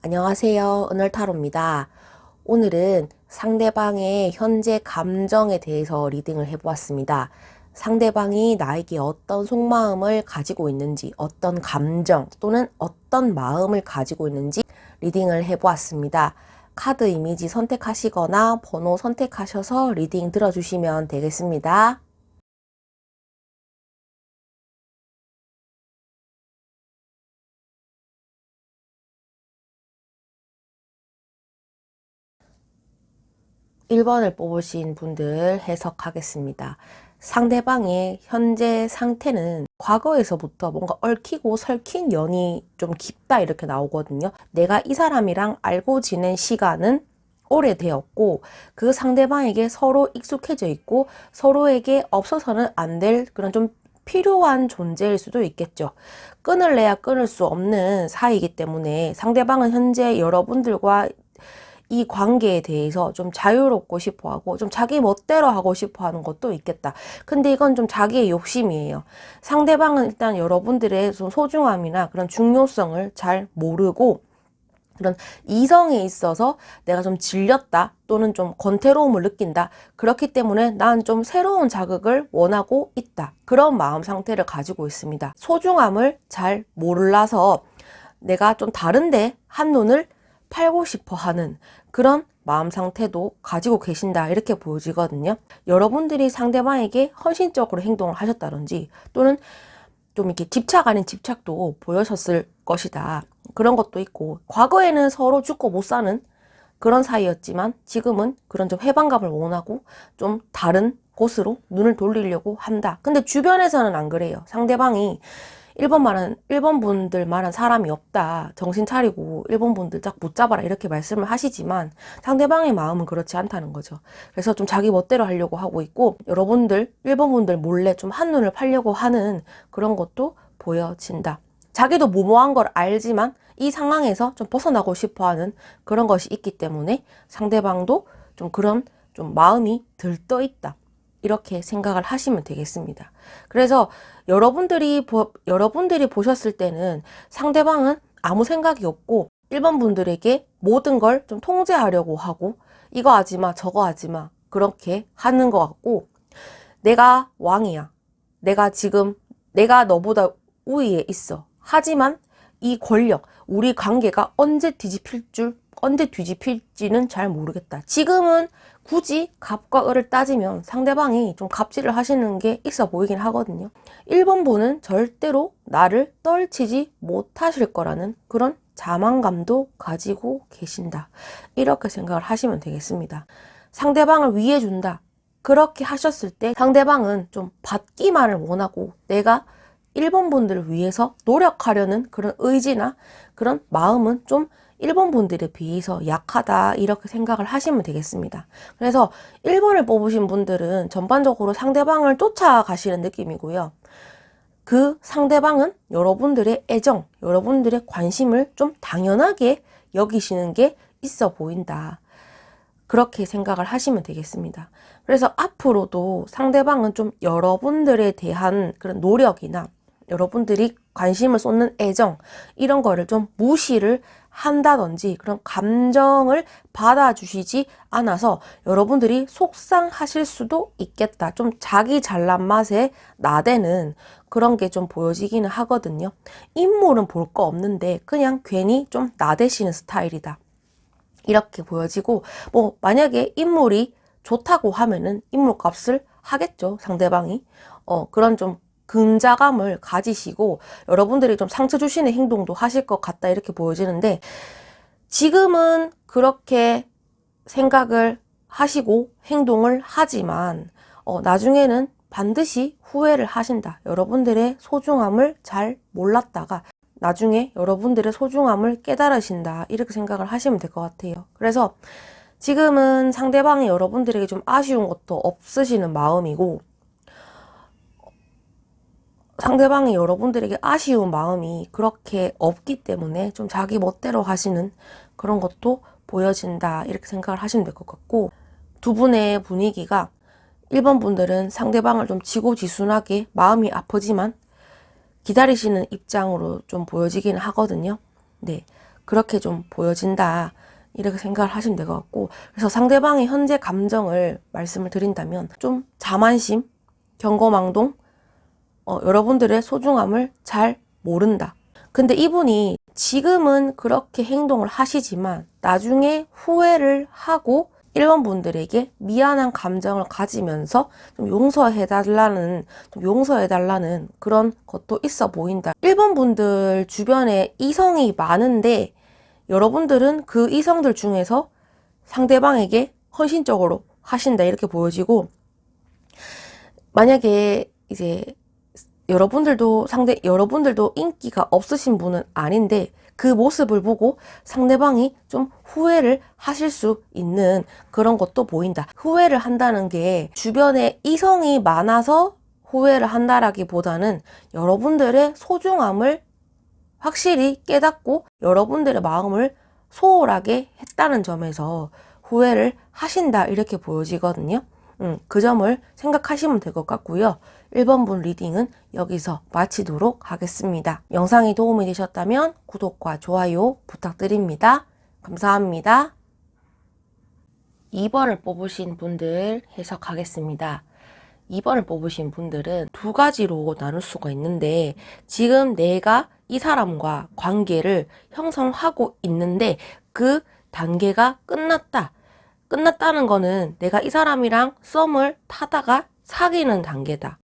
안녕하세요. 은월타로입니다. 오늘은 상대방의 현재 감정에 대해서 리딩을 해보았습니다. 상대방이 나에게 어떤 속마음을 가지고 있는지, 어떤 감정 또는 어떤 마음을 가지고 있는지 리딩을 해보았습니다. 카드 이미지 선택하시거나 번호 선택하셔서 리딩 들어주시면 되겠습니다. 1번을 뽑으신 분들 해석하겠습니다. 상대방의 현재 상태는 과거에서부터 뭔가 얽히고 설킨 연이 좀 깊다 이렇게 나오거든요. 내가 이 사람이랑 알고 지낸 시간은 오래되었고 그 상대방에게 서로 익숙해져 있고 서로에게 없어서는 안 될 그런 좀 필요한 존재일 수도 있겠죠. 끊을래야 끊을 수 없는 사이이기 때문에 상대방은 현재 여러분들과 이 관계에 대해서 좀 자유롭고 싶어 하고 좀 자기 멋대로 하고 싶어 하는 것도 있겠다. 근데 이건 좀 자기의 욕심이에요. 상대방은 일단 여러분들의 좀 소중함이나 그런 중요성을 잘 모르고 그런 이성에 있어서 내가 좀 질렸다 또는 좀 권태로움을 느낀다. 그렇기 때문에 난 좀 새로운 자극을 원하고 있다. 그런 마음 상태를 가지고 있습니다. 소중함을 잘 몰라서 내가 좀 다른데 한눈을 팔고 싶어 하는 그런 마음 상태도 가지고 계신다 이렇게 보여지거든요. 여러분들이 상대방에게 헌신적으로 행동을 하셨다든지 또는 좀 이렇게 집착 아닌 집착도 보여셨을 것이다. 그런 것도 있고 과거에는 서로 죽고 못 사는 그런 사이였지만 지금은 그런 좀 해방감을 원하고 좀 다른 곳으로 눈을 돌리려고 한다. 근데 주변에서는 안 그래요. 상대방이 일본 분들만한 사람이 없다. 정신 차리고 일본 분들 딱 붙잡아라 이렇게 말씀을 하시지만 상대방의 마음은 그렇지 않다는 거죠. 그래서 좀 자기 멋대로 하려고 하고 있고 여러분들 일본 분들 몰래 좀 한눈을 팔려고 하는 그런 것도 보여진다. 자기도 무모한 걸 알지만 이 상황에서 좀 벗어나고 싶어 하는 그런 것이 있기 때문에 상대방도 좀 그런 좀 마음이 들떠 있다. 이렇게 생각을 하시면 되겠습니다. 그래서 여러분들이 보셨을 때는 상대방은 아무 생각이 없고 일본 분들에게 모든 걸 좀 통제하려고 하고 이거 하지 마, 저거 하지 마. 그렇게 하는 것 같고 내가 왕이야. 내가 너보다 우위에 있어. 하지만 이 권력, 우리 관계가 언제 뒤집힐지는 잘 모르겠다. 지금은 굳이 갑과 을을 따지면 상대방이 좀 갑질을 하시는 게 있어 보이긴 하거든요. 1번 분은 절대로 나를 떨치지 못하실 거라는 그런 자만감도 가지고 계신다. 이렇게 생각을 하시면 되겠습니다. 상대방을 위해준다. 그렇게 하셨을 때 상대방은 좀 받기만을 원하고 내가 일본 분들을 위해서 노력하려는 그런 의지나 그런 마음은 좀 일본 분들에 비해서 약하다 이렇게 생각을 하시면 되겠습니다. 그래서 1번을 뽑으신 분들은 전반적으로 상대방을 쫓아가시는 느낌이고요. 그 상대방은 여러분들의 애정, 여러분들의 관심을 좀 당연하게 여기시는 게 있어 보인다. 그렇게 생각을 하시면 되겠습니다. 그래서 앞으로도 상대방은 좀 여러분들에 대한 그런 노력이나 여러분들이 관심을 쏟는 애정 이런 거를 좀 무시를 한다든지 그런 감정을 받아주시지 않아서 여러분들이 속상하실 수도 있겠다. 좀 자기 잘난 맛에 나대는 그런 게 좀 보여지기는 하거든요. 인물은 볼 거 없는데 그냥 괜히 좀 나대시는 스타일이다. 이렇게 보여지고 뭐 만약에 인물이 좋다고 하면은 인물값을 하겠죠. 상대방이. 그런 좀 근자감을 가지시고 여러분들이 좀 상처 주시는 행동도 하실 것 같다 이렇게 보여지는데 지금은 그렇게 생각을 하시고 행동을 하지만 나중에는 반드시 후회를 하신다. 여러분들의 소중함을 잘 몰랐다가 나중에 여러분들의 소중함을 깨달으신다. 이렇게 생각을 하시면 될 것 같아요. 그래서 지금은 상대방이 여러분들에게 좀 아쉬운 것도 없으시는 마음이고 상대방이 여러분들에게 아쉬운 마음이 그렇게 없기 때문에 좀 자기 멋대로 하시는 그런 것도 보여진다. 이렇게 생각을 하시면 될 것 같고 두 분의 분위기가 1번 분들은 상대방을 좀 지고지순하게 마음이 아프지만 기다리시는 입장으로 좀 보여지기는 하거든요. 네. 그렇게 좀 보여진다. 이렇게 생각을 하시면 될 것 같고, 그래서 상대방의 현재 감정을 말씀을 드린다면 좀 자만심, 경거망동, 여러분들의 소중함을 잘 모른다. 근데 이분이 지금은 그렇게 행동을 하시지만 나중에 후회를 하고 1번 분들에게 미안한 감정을 가지면서 좀 용서해달라는 그런 것도 있어 보인다. 1번 분들 주변에 이성이 많은데 여러분들은 그 이성들 중에서 상대방에게 헌신적으로 하신다 이렇게 보여지고, 만약에 이제 여러분들도 인기가 없으신 분은 아닌데 그 모습을 보고 상대방이 좀 후회를 하실 수 있는 그런 것도 보인다. 후회를 한다는 게 주변에 이성이 많아서 후회를 한다라기보다는 여러분들의 소중함을 확실히 깨닫고 여러분들의 마음을 소홀하게 했다는 점에서 후회를 하신다 이렇게 보여지거든요. 그 점을 생각하시면 될 것 같고요. 1번 분 리딩은 여기서 마치도록 하겠습니다. 영상이 도움이 되셨다면 구독과 좋아요 부탁드립니다. 감사합니다. 2번을 뽑으신 분들 해석하겠습니다. 2번을 뽑으신 분들은 두 가지로 나눌 수가 있는데, 지금 내가 이 사람과 관계를 형성하고 있는데 그 단계가 끝났다는 거는 내가 이 사람이랑 썸을 타다가 사귀는 단계다.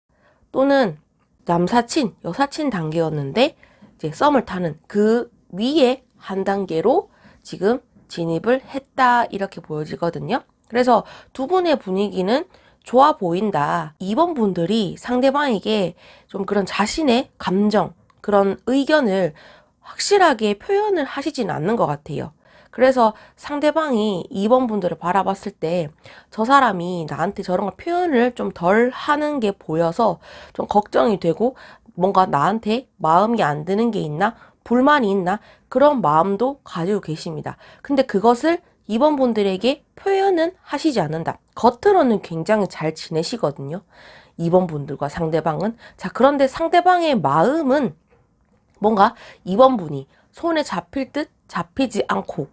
또는 남사친, 여사친 단계였는데 이제 썸을 타는 그 위에 한 단계로 지금 진입을 했다 이렇게 보여지거든요. 그래서 두 분의 분위기는 좋아 보인다. 2번 분들이 상대방에게 좀 그런 자신의 감정, 그런 의견을 확실하게 표현을 하시진 않는 것 같아요. 그래서 상대방이 2번 분들을 바라봤을 때 저 사람이 나한테 저런 걸 표현을 좀 덜 하는 게 보여서 좀 걱정이 되고, 뭔가 나한테 마음이 안 드는 게 있나? 불만이 있나? 그런 마음도 가지고 계십니다. 근데 그것을 2번 분들에게 표현은 하시지 않는다. 겉으로는 굉장히 잘 지내시거든요. 2번 분들과 상대방은. 자, 그런데 상대방의 마음은 뭔가 2번 분이 손에 잡힐 듯 잡히지 않고,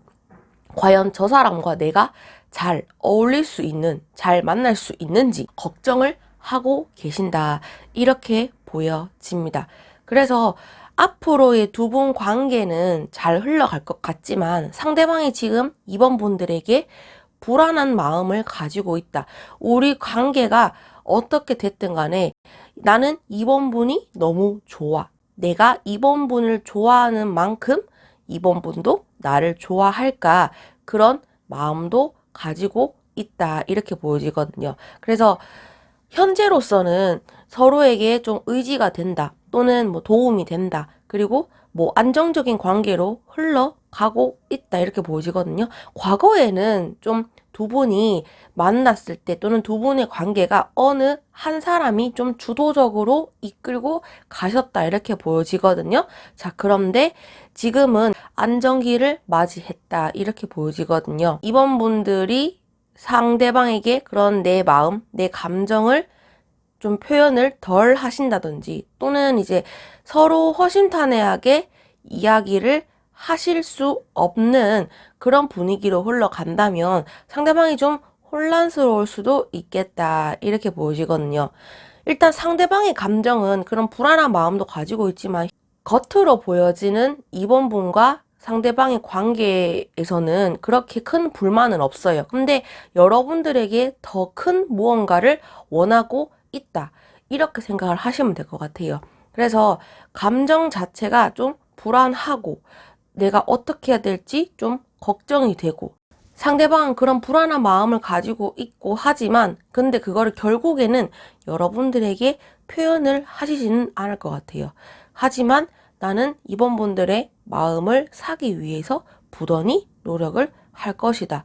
과연 저 사람과 내가 잘 어울릴 수 있는, 잘 만날 수 있는지 걱정을 하고 계신다. 이렇게 보여집니다. 그래서 앞으로의 두 분 관계는 잘 흘러갈 것 같지만 상대방이 지금 2번 분들에게 불안한 마음을 가지고 있다. 우리 관계가 어떻게 됐든 간에 나는 2번 분이 너무 좋아. 내가 2번 분을 좋아하는 만큼 2번 분도 나를 좋아할까? 그런 마음도 가지고 있다. 이렇게 보여지거든요. 그래서 현재로서는 서로에게 좀 의지가 된다. 또는 뭐 도움이 된다. 그리고 뭐 안정적인 관계로 흘러가고 있다. 이렇게 보여지거든요. 과거에는 좀 두 분이 만났을 때 또는 두 분의 관계가 어느 한 사람이 좀 주도적으로 이끌고 가셨다. 이렇게 보여지거든요. 자, 그런데 지금은 안정기를 맞이했다. 이렇게 보여지거든요. 이번 분들이 상대방에게 그런 내 마음, 내 감정을 좀 표현을 덜 하신다든지, 또는 이제 서로 허심탄회하게 이야기를 하실 수 없는 그런 분위기로 흘러간다면 상대방이 좀 혼란스러울 수도 있겠다. 이렇게 보여지거든요. 일단 상대방의 감정은 그런 불안한 마음도 가지고 있지만 겉으로 보여지는 2번 분과 상대방의 관계에서는 그렇게 큰 불만은 없어요. 근데 여러분들에게 더 큰 무언가를 원하고 있다. 이렇게 생각을 하시면 될 것 같아요. 그래서 감정 자체가 좀 불안하고 내가 어떻게 해야 될지 좀 걱정이 되고, 상대방은 그런 불안한 마음을 가지고 있고 하지만 근데 그거를 결국에는 여러분들에게 표현을 하시지는 않을 것 같아요. 하지만 나는 이번 분들의 마음을 사기 위해서 부단히 노력을 할 것이다.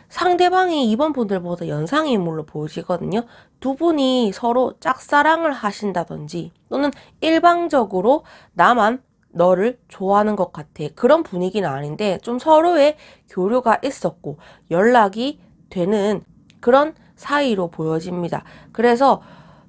상대방이 이번 분들보다 연상의 인물로 보이시거든요. 두 분이 서로 짝사랑을 하신다든지 또는 일방적으로 나만 너를 좋아하는 것 같아. 그런 분위기는 아닌데 좀 서로의 교류가 있었고 연락이 되는 그런 사이로 보여집니다. 그래서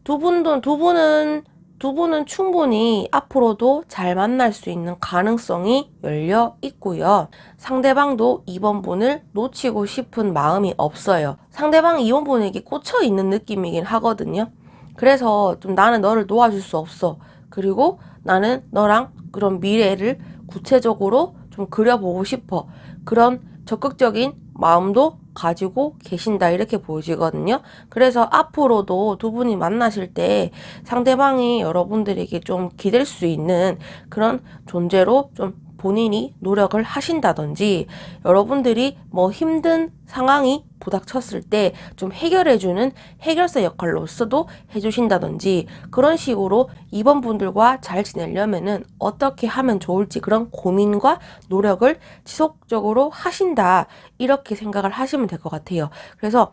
두 분은 두 분은 충분히 앞으로도 잘 만날 수 있는 가능성이 열려 있고요. 상대방도 이번 분을 놓치고 싶은 마음이 없어요. 상대방이 이번 분에게 꽂혀 있는 느낌이긴 하거든요. 그래서 좀 나는 너를 놓아줄 수 없어. 그리고 나는 너랑 그런 미래를 구체적으로 좀 그려보고 싶어. 그런 적극적인 마음도 가지고 계신다 이렇게 보여지거든요. 그래서 앞으로도 두 분이 만나실 때 상대방이 여러분들에게 좀 기댈 수 있는 그런 존재로 좀 본인이 노력을 하신다든지 여러분들이 뭐 힘든 상황이 부닥쳤을 때 좀 해결해주는 해결사 역할로서도 해주신다든지 그런 식으로 이번 분들과 잘 지내려면은 어떻게 하면 좋을지 그런 고민과 노력을 지속적으로 하신다 이렇게 생각을 하시면 될 것 같아요. 그래서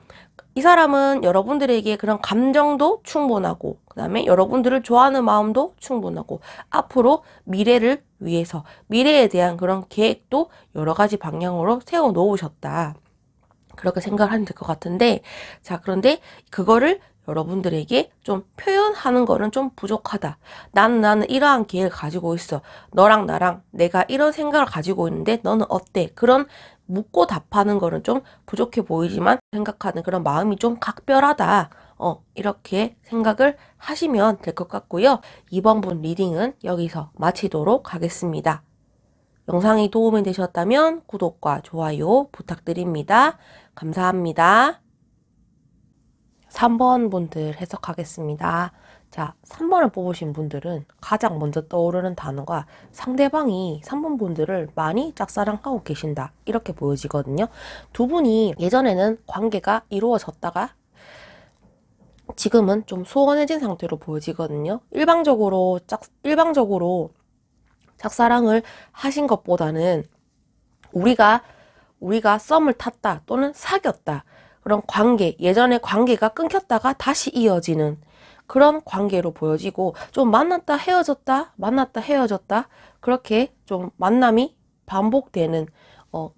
이 사람은 여러분들에게 그런 감정도 충분하고 그 다음에 여러분들을 좋아하는 마음도 충분하고 앞으로 미래를 위해서 미래에 대한 그런 계획도 여러 가지 방향으로 세워 놓으셨다. 그렇게 생각을 하면 될 것 같은데 자 그런데 그거를 여러분들에게 좀 표현하는 거는 좀 부족하다. 나는 이러한 계획을 가지고 있어. 너랑 나랑 내가 이런 생각을 가지고 있는데 너는 어때? 그런 묻고 답하는 거는 좀 부족해 보이지만 생각하는 그런 마음이 좀 각별하다. 이렇게 생각을 하시면 될 것 같고요. 이번 분 리딩은 여기서 마치도록 하겠습니다. 영상이 도움이 되셨다면 구독과 좋아요 부탁드립니다. 감사합니다. 3번 분들 해석하겠습니다. 자, 3번을 뽑으신 분들은 가장 먼저 떠오르는 단어가 상대방이 3번 분들을 많이 짝사랑하고 계신다. 이렇게 보여지거든요. 두 분이 예전에는 관계가 이루어졌다가 지금은 좀 소원해진 상태로 보여지거든요. 일방적으로 짝사랑을 하신 것보다는 우리가 썸을 탔다 또는 사귀었다. 그런 관계, 예전에 관계가 끊겼다가 다시 이어지는 그런 관계로 보여지고 좀 만났다 헤어졌다 만났다 헤어졌다 그렇게 좀 만남이 반복되는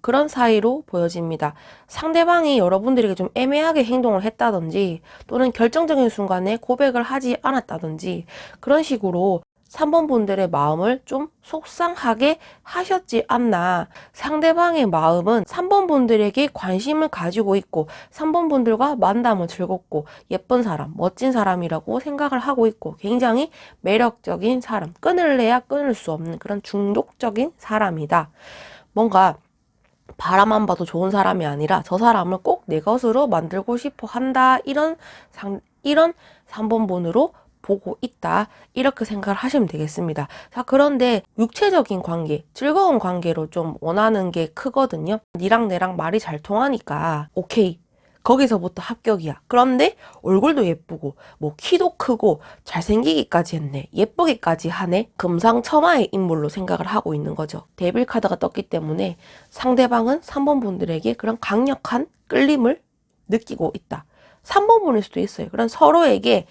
그런 사이로 보여집니다. 상대방이 여러분들에게 좀 애매하게 행동을 했다든지 또는 결정적인 순간에 고백을 하지 않았다든지 그런 식으로 3번 분들의 마음을 좀 속상하게 하셨지 않나. 상대방의 마음은 3번 분들에게 관심을 가지고 있고 3번 분들과 만남은 즐겁고 예쁜 사람, 멋진 사람이라고 생각을 하고 있고 굉장히 매력적인 사람, 끊을래야 끊을 수 없는 그런 중독적인 사람이다. 뭔가 바라만 봐도 좋은 사람이 아니라 저 사람을 꼭 내 것으로 만들고 싶어 한다. 이런 3번 분으로 보고 있다. 이렇게 생각을 하시면 되겠습니다. 자, 그런데 육체적인 관계, 즐거운 관계로 좀 원하는 게 크거든요. 니랑 내랑 말이 잘 통하니까 오케이. 거기서부터 합격이야. 그런데 얼굴도 예쁘고 뭐 키도 크고 잘생기기까지 했네. 예쁘기까지 하네. 금상첨화의 인물로 생각을 하고 있는 거죠. 데빌 카드가 떴기 때문에 상대방은 3번 분들에게 그런 강력한 끌림을 느끼고 있다. 3번 분일 수도 있어요. 그런 서로에게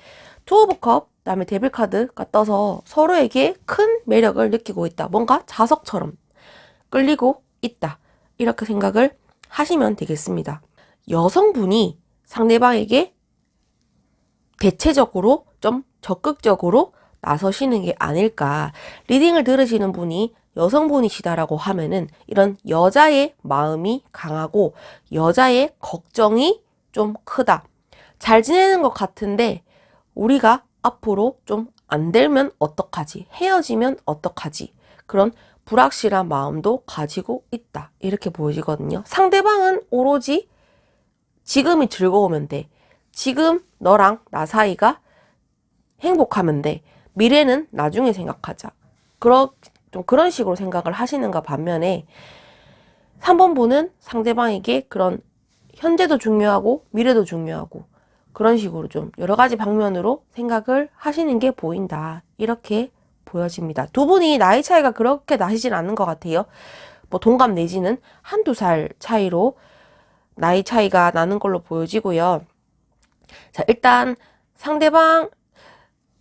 투 오브 컵, 그다음에 데빌 카드가 떠서 서로에게 큰 매력을 느끼고 있다. 뭔가 자석처럼 끌리고 있다. 이렇게 생각을 하시면 되겠습니다. 여성분이 상대방에게 대체적으로 좀 적극적으로 나서시는 게 아닐까. 리딩을 들으시는 분이 여성분이시다라고 하면은 이런 여자의 마음이 강하고 여자의 걱정이 좀 크다. 잘 지내는 것 같은데 우리가 앞으로 좀 안 되면 어떡하지? 헤어지면 어떡하지? 그런 불확실한 마음도 가지고 있다. 이렇게 보여지거든요. 상대방은 오로지 지금이 즐거우면 돼. 지금 너랑 나 사이가 행복하면 돼. 미래는 나중에 생각하자. 좀 그런 식으로 생각을 하시는가 반면에 3번 분은 상대방에게 그런 현재도 중요하고 미래도 중요하고 그런 식으로 좀 여러 가지 방면으로 생각을 하시는 게 보인다. 이렇게 보여집니다. 두 분이 나이 차이가 그렇게 나시진 않는 것 같아요. 뭐 동갑 내지는 한두 살 차이로 나이 차이가 나는 걸로 보여지고요. 자, 일단 상대방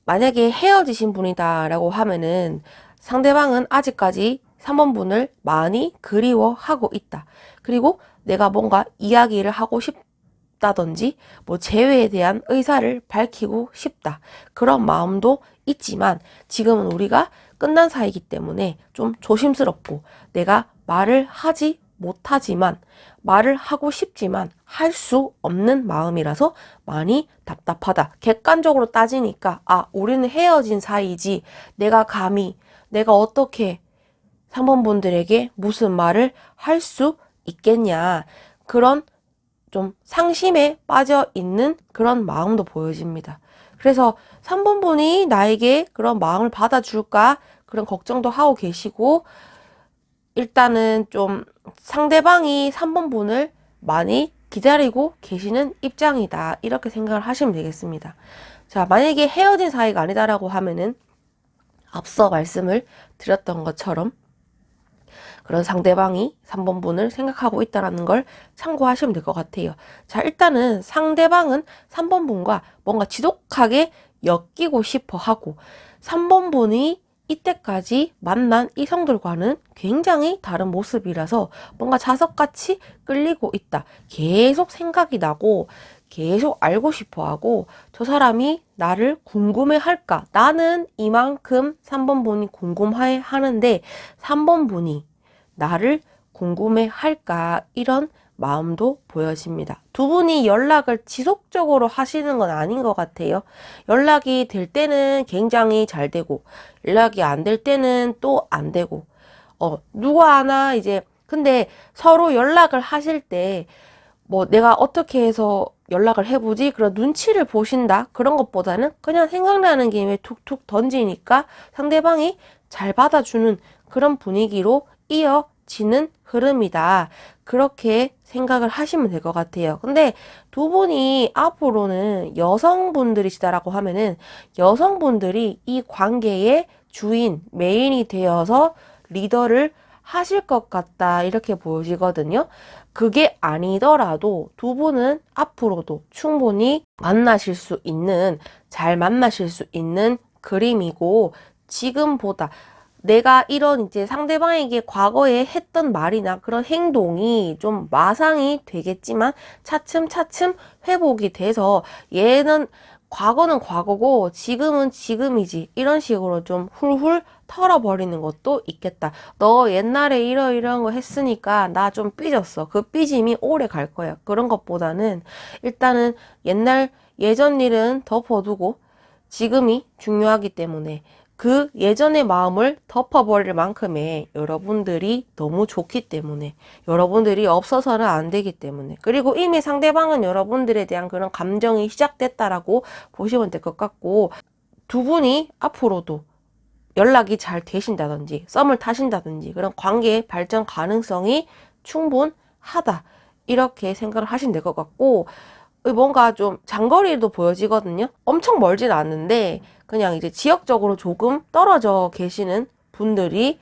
만약에 헤어지신 분이다라고 하면은 상대방은 아직까지 3번 분을 많이 그리워하고 있다. 그리고 내가 뭔가 이야기를 하고 싶다든지 뭐 재회에 대한 의사를 밝히고 싶다. 그런 마음도 있지만 지금은 우리가 끝난 사이이기 때문에 좀 조심스럽고 내가 말을 하지 못하지만 말을 하고 싶지만 할 수 없는 마음이라서 많이 답답하다. 객관적으로 따지니까 우리는 헤어진 사이지 내가 감히 내가 어떻게 상번분들에게 무슨 말을 할 수 있겠냐. 그런 좀 상심에 빠져 있는 그런 마음도 보여집니다. 그래서 3번분이 나에게 그런 마음을 받아줄까? 그런 걱정도 하고 계시고, 일단은 좀 상대방이 3번분을 많이 기다리고 계시는 입장이다. 이렇게 생각을 하시면 되겠습니다. 자, 만약에 헤어진 사이가 아니다라고 하면은 앞서 말씀을 드렸던 것처럼 그런 상대방이 3번분을 생각하고 있다는 걸 참고하시면 될 것 같아요. 자, 일단은 상대방은 3번분과 뭔가 지독하게 엮이고 싶어 하고 3번분이 이때까지 만난 이성들과는 굉장히 다른 모습이라서 뭔가 자석같이 끌리고 있다. 계속 생각이 나고 계속 알고 싶어 하고 저 사람이 나를 궁금해 할까? 나는 이만큼 3번분이 궁금해 하는데 3번분이 나를 궁금해 할까? 이런 마음도 보여집니다. 두 분이 연락을 지속적으로 하시는 건 아닌 것 같아요. 연락이 될 때는 굉장히 잘 되고, 연락이 안 될 때는 또 안 되고, 누가 하나 이제, 근데 서로 연락을 하실 때, 뭐 내가 어떻게 해서 연락을 해보지? 그런 눈치를 보신다? 그런 것보다는 그냥 생각나는 김에 툭툭 던지니까 상대방이 잘 받아주는 그런 분위기로 이어지는 흐름이다. 그렇게 생각을 하시면 될 것 같아요. 근데 두 분이 앞으로는 여성분들이시다라고 하면은 여성분들이 이 관계의 주인, 메인이 되어서 리더를 하실 것 같다. 이렇게 보여지거든요. 그게 아니더라도 두 분은 앞으로도 충분히 만나실 수 있는, 잘 만나실 수 있는 그림이고, 지금보다 내가 이런 이제 상대방에게 과거에 했던 말이나 그런 행동이 좀 마상이 되겠지만 차츰차츰 회복이 돼서 얘는 과거는 과거고 지금은 지금이지 이런 식으로 좀 훌훌 털어버리는 것도 있겠다. 너 옛날에 이러이러한 거 했으니까 나 좀 삐졌어. 그 삐짐이 오래 갈 거야. 그런 것보다는 일단은 예전 일은 덮어두고 지금이 중요하기 때문에 그 예전의 마음을 덮어버릴 만큼의 여러분들이 너무 좋기 때문에 여러분들이 없어서는 안 되기 때문에 그리고 이미 상대방은 여러분들에 대한 그런 감정이 시작됐다라고 보시면 될 것 같고 두 분이 앞으로도 연락이 잘 되신다든지 썸을 타신다든지 그런 관계의 발전 가능성이 충분하다 이렇게 생각을 하시면 될 것 같고 뭔가 좀 장거리도 보여지거든요. 엄청 멀진 않는데 그냥 이제 지역적으로 조금 떨어져 계시는 분들이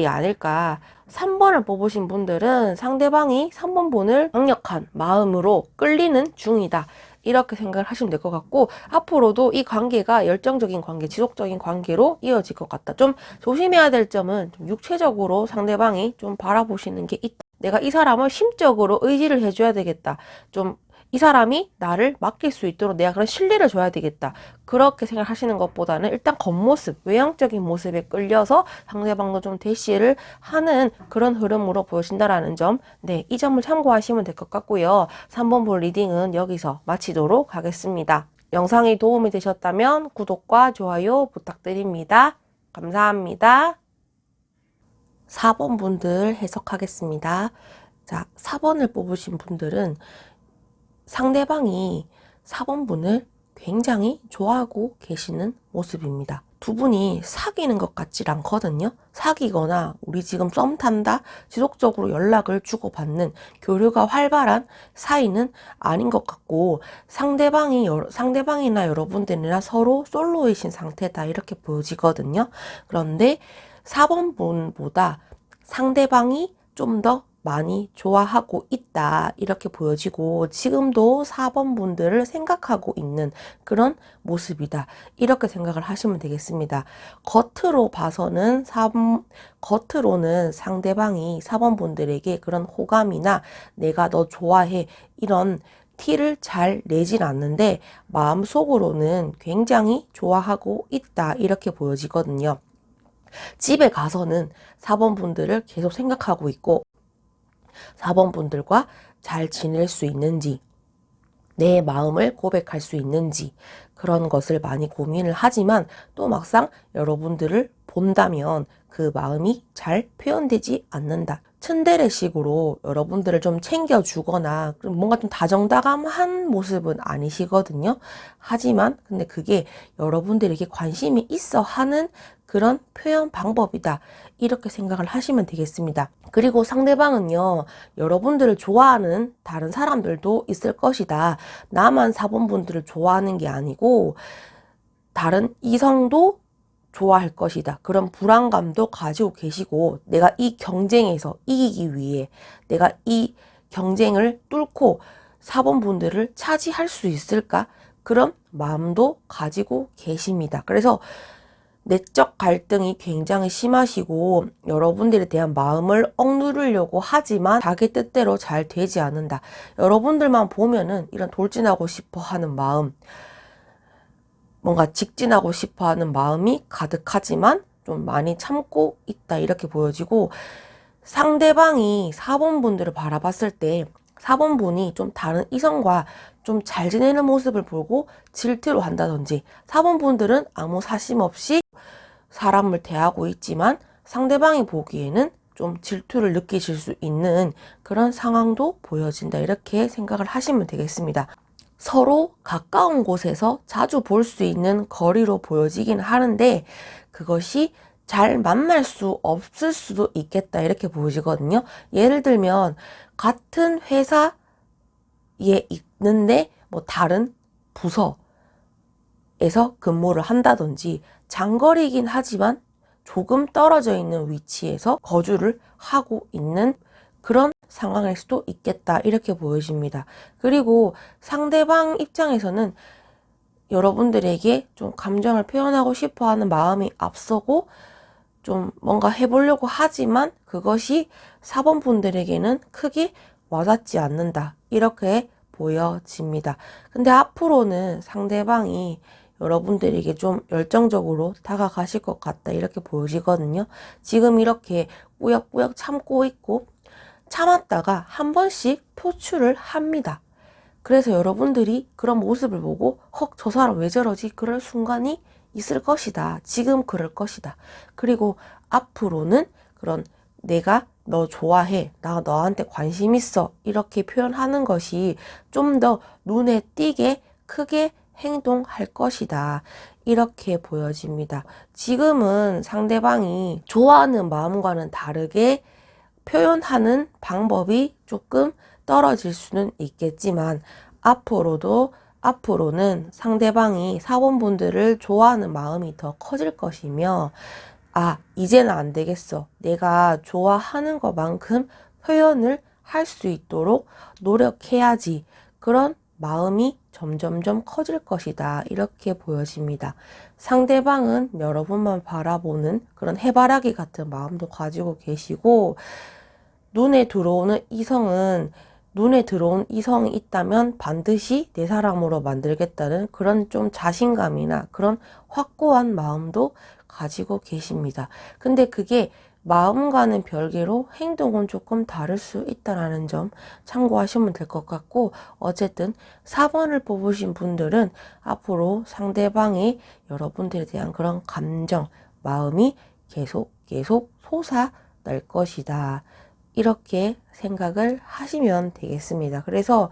아닐까. 3번을 뽑으신 분들은 상대방이 3번분을 강력한 마음으로 끌리는 중이다. 이렇게 생각을 하시면 될 것 같고 앞으로도 이 관계가 열정적인 관계, 지속적인 관계로 이어질 것 같다. 좀 조심해야 될 점은 좀 육체적으로 상대방이 좀 바라보시는 게 있다. 내가 이 사람을 심적으로 의지를 해줘야 되겠다. 좀 이 사람이 나를 맡길 수 있도록 내가 그런 신뢰를 줘야 되겠다. 그렇게 생각하시는 것보다는 일단 겉모습, 외형적인 모습에 끌려서 상대방도 좀 대시를 하는 그런 흐름으로 보여진다라는 점, 네, 이 점을 참고하시면 될 것 같고요. 3번 볼 리딩은 여기서 마치도록 하겠습니다. 영상이 도움이 되셨다면 구독과 좋아요 부탁드립니다. 감사합니다. 4번 분들 해석하겠습니다. 자, 4번을 뽑으신 분들은 상대방이 4번분을 굉장히 좋아하고 계시는 모습입니다. 두 분이 사귀는 것 같질 않거든요. 사귀거나 우리 지금 썸 탄다 지속적으로 연락을 주고받는 교류가 활발한 사이는 아닌 것 같고 상대방이나 여러분들이나 서로 솔로이신 상태다 이렇게 보여지거든요. 그런데 4번분보다 상대방이 좀 더 많이 좋아하고 있다 이렇게 보여지고 지금도 4번 분들을 생각하고 있는 그런 모습이다 이렇게 생각을 하시면 되겠습니다. 겉으로는 상대방이 4번 분들에게 그런 호감이나 내가 너 좋아해 이런 티를 잘 내진 않는데 마음속으로는 굉장히 좋아하고 있다 이렇게 보여지거든요. 집에 가서는 4번 분들을 계속 생각하고 있고 4번 분들과 잘 지낼 수 있는지 내 마음을 고백할 수 있는지 그런 것을 많이 고민을 하지만 또 막상 여러분들을 본다면 그 마음이 잘 표현되지 않는다. 츤데레식으로 여러분들을 좀 챙겨주거나 뭔가 좀 다정다감한 모습은 아니시거든요. 하지만 근데 그게 여러분들에게 관심이 있어 하는 그런 표현 방법이다. 이렇게 생각을 하시면 되겠습니다. 그리고 상대방은요, 여러분들을 좋아하는 다른 사람들도 있을 것이다. 나만 4번 분들을 좋아하는 게 아니고 다른 이성도 좋아할 것이다. 그런 불안감도 가지고 계시고 내가 이 경쟁에서 이기기 위해 내가 이 경쟁을 뚫고 4번 분들을 차지할 수 있을까? 그런 마음도 가지고 계십니다. 그래서 내적 갈등이 굉장히 심하시고 여러분들에 대한 마음을 억누르려고 하지만 자기 뜻대로 잘 되지 않는다. 여러분들만 보면은 이런 돌진하고 싶어 하는 마음, 뭔가 직진하고 싶어 하는 마음이 가득하지만 좀 많이 참고 있다 이렇게 보여지고 상대방이 4번 분들을 바라봤을 때 4번 분이 좀 다른 이성과 좀 잘 지내는 모습을 보고 질투를 한다든지 4번 분들은 아무 사심 없이 사람을 대하고 있지만 상대방이 보기에는 좀 질투를 느끼실 수 있는 그런 상황도 보여진다 이렇게 생각을 하시면 되겠습니다. 서로 가까운 곳에서 자주 볼 수 있는 거리로 보여지긴 하는데 그것이 잘 만날 수 없을 수도 있겠다 이렇게 보여지거든요. 예를 들면 같은 회사에 있는데 뭐 다른 부서에서 근무를 한다든지 장거리이긴 하지만 조금 떨어져 있는 위치에서 거주를 하고 있는 그런 상황일 수도 있겠다 이렇게 보여집니다. 그리고 상대방 입장에서는 여러분들에게 좀 감정을 표현하고 싶어 하는 마음이 앞서고 좀 뭔가 해보려고 하지만 그것이 4번 분들에게는 크게 와닿지 않는다 이렇게 보여집니다. 근데 앞으로는 상대방이 여러분들에게 좀 열정적으로 다가가실 것 같다 이렇게 보여지거든요. 지금 이렇게 꾸역꾸역 참고 있고 참았다가 한 번씩 표출을 합니다. 그래서 여러분들이 그런 모습을 보고 헉, 저 사람 왜 저러지? 그럴 순간이 있을 것이다. 지금 그럴 것이다. 그리고 앞으로는 그런 내가 너 좋아해. 나 너한테 관심 있어. 이렇게 표현하는 것이 좀 더 눈에 띄게 크게 행동할 것이다. 이렇게 보여집니다. 지금은 상대방이 좋아하는 마음과는 다르게 표현하는 방법이 조금 떨어질 수는 있겠지만 앞으로는 상대방이 사원분들을 좋아하는 마음이 더 커질 것이며 이제는 안 되겠어. 내가 좋아하는 것만큼 표현을 할 수 있도록 노력해야지. 그런 마음이 점점점 커질 것이다. 이렇게 보여집니다. 상대방은 여러분만 바라보는 그런 해바라기 같은 마음도 가지고 계시고 눈에 들어온 이성이 있다면 반드시 내 사람으로 만들겠다는 그런 좀 자신감이나 그런 확고한 마음도 가지고 계십니다. 근데 그게 마음과는 별개로 행동은 조금 다를 수 있다는 점 참고하시면 될 것 같고 어쨌든 4번을 뽑으신 분들은 앞으로 상대방이 여러분들에 대한 그런 감정, 마음이 계속 솟아날 것이다. 이렇게 생각을 하시면 되겠습니다. 그래서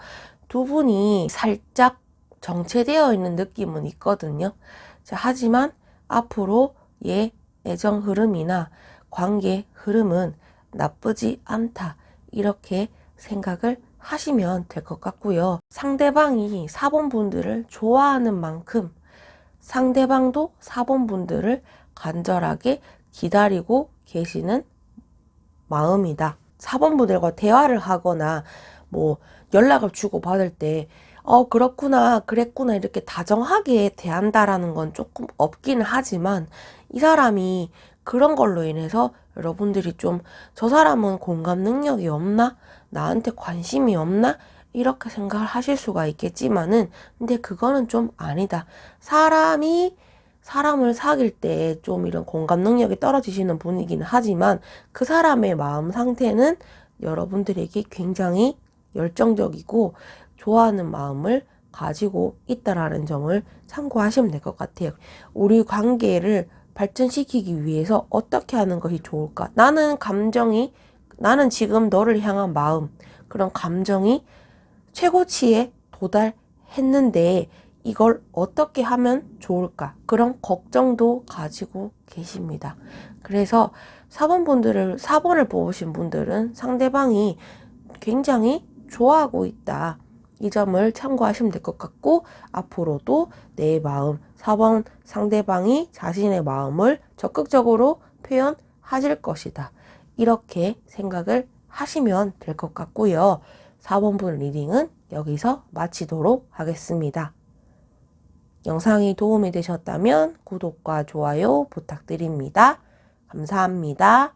두 분이 살짝 정체되어 있는 느낌은 있거든요. 자, 하지만 앞으로의 애정 흐름이나 관계 흐름은 나쁘지 않다. 이렇게 생각을 하시면 될 것 같고요. 상대방이 4번 분들을 좋아하는 만큼 상대방도 4번 분들을 간절하게 기다리고 계시는 마음이다. 4번 분들과 대화를 하거나 뭐 연락을 주고 받을 때 그렇구나 그랬구나 이렇게 다정하게 대한다라는 건 조금 없기는 하지만 이 사람이 그런 걸로 인해서 여러분들이 좀 저 사람은 공감 능력이 없나? 나한테 관심이 없나? 이렇게 생각을 하실 수가 있겠지만은, 근데 그거는 좀 아니다. 사람이 사람을 사귈 때 좀 이런 공감 능력이 떨어지시는 분이기는 하지만 그 사람의 마음 상태는 여러분들에게 굉장히 열정적이고 좋아하는 마음을 가지고 있다라는 점을 참고하시면 될 것 같아요. 우리 관계를 발전시키기 위해서 어떻게 하는 것이 좋을까? 나는 지금 너를 향한 마음, 그런 감정이 최고치에 도달했는데 이걸 어떻게 하면 좋을까? 그런 걱정도 가지고 계십니다. 그래서 4번을 뽑으신 분들은 상대방이 굉장히 좋아하고 있다. 이 점을 참고하시면 될 것 같고, 앞으로도 내 마음, 4번 상대방이 자신의 마음을 적극적으로 표현하실 것이다. 이렇게 생각을 하시면 될 것 같고요. 4번 분 리딩은 여기서 마치도록 하겠습니다. 영상이 도움이 되셨다면 구독과 좋아요 부탁드립니다. 감사합니다.